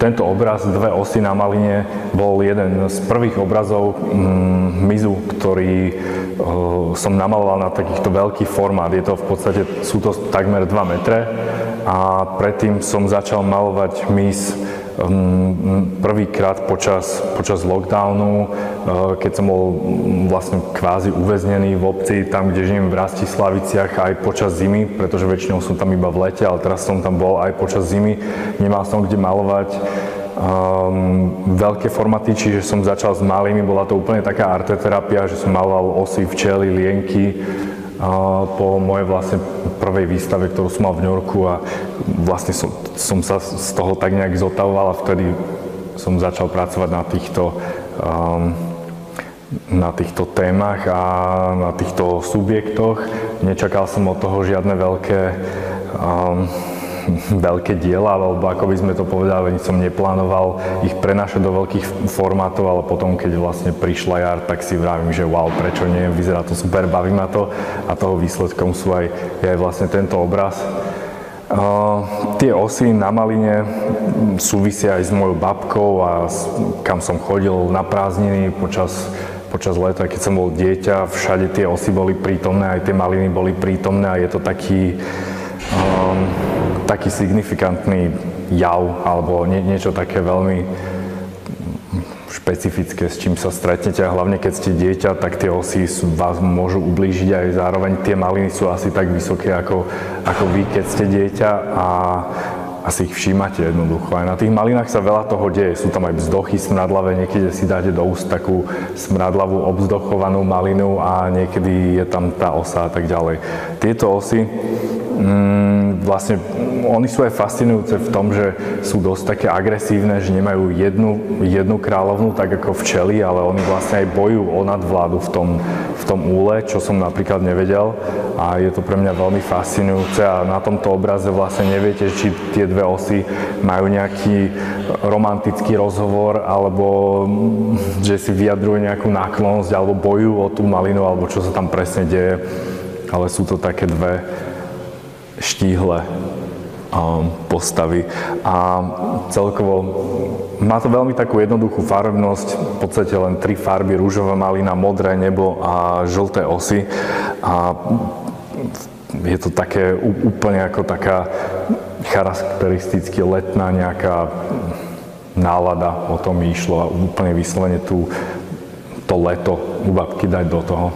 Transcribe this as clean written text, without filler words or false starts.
Tento obraz Dve osy na maline bol jeden z prvých obrazov hmyzu, ktorý som namaloval na takýchto veľký formát. Je to v podstate, sú to takmer 2 metre a predtým som začal malovať hmyz prvýkrát počas lockdownu, keď som bol vlastne kvázi uväznený v obci, tam, kde žijem v Rastislaviciach, aj počas zimy, pretože väčšinou som tam iba v lete, ale teraz som tam bol aj počas zimy. Nemal som kde malovať veľké formáty, čiže som začal s malými, bola to úplne taká arteterapia, že som maloval osy, včely, lienky, po mojej vlastne prvej výstave, ktorú som mal v New Yorku, a vlastne som sa z toho tak nejak zotavoval a vtedy som začal pracovať na týchto témach a na týchto subjektoch. Nečakal som od toho žiadne veľké diela, alebo ako by sme to povedali, nič som neplánoval ich prenášať do veľkých formátov, ale potom, keď vlastne prišla jar, tak si vravím, že wow, prečo nie, vyzerá to super, baví ma to, a toho výsledkom je aj vlastne tento obraz. Tie osy na maline súvisia aj s mojou babkou a kam som chodil na prázdniny počas leta, keď som bol dieťa, všade tie osy boli prítomné, aj tie maliny boli prítomné, a je to taký signifikantný jav, alebo niečo také veľmi špecifické, s čím sa stretnete, a hlavne keď ste dieťa, tak tie osy vás môžu ublížiť, aj zároveň tie maliny sú asi tak vysoké ako vy, keď ste dieťa, a asi ich všímate jednoducho. Aj na tých malinách sa veľa toho deje, sú tam aj bzdochy smradlavé, niekedy si dáte do úst takú smradlavú obzdochovanú malinu a niekedy je tam tá osa a tak ďalej. Tieto osy vlastne, oni sú aj fascinujúce v tom, že sú dosť také agresívne, že nemajú jednu kráľovnú, tak ako včely, ale oni vlastne aj bojujú o nadvládu v tom úle, čo som napríklad nevedel, a je to pre mňa veľmi fascinujúce, a na tomto obraze vlastne neviete, či tie dve osy majú nejaký romantický rozhovor, alebo že si vyjadrujú nejakú náklonnosť, alebo bojujú o tú malinu, alebo čo sa tam presne deje, ale sú to také dve štíhle postavy, a celkovo má to veľmi takú jednoduchú farebnosť, v podstate len 3 farby: ružová malina, modré nebo a žlté osy, a je to také úplne ako taká charakteristicky letná nejaká nálada, o tom išlo, a úplne vyslovene to leto u babky dať do toho.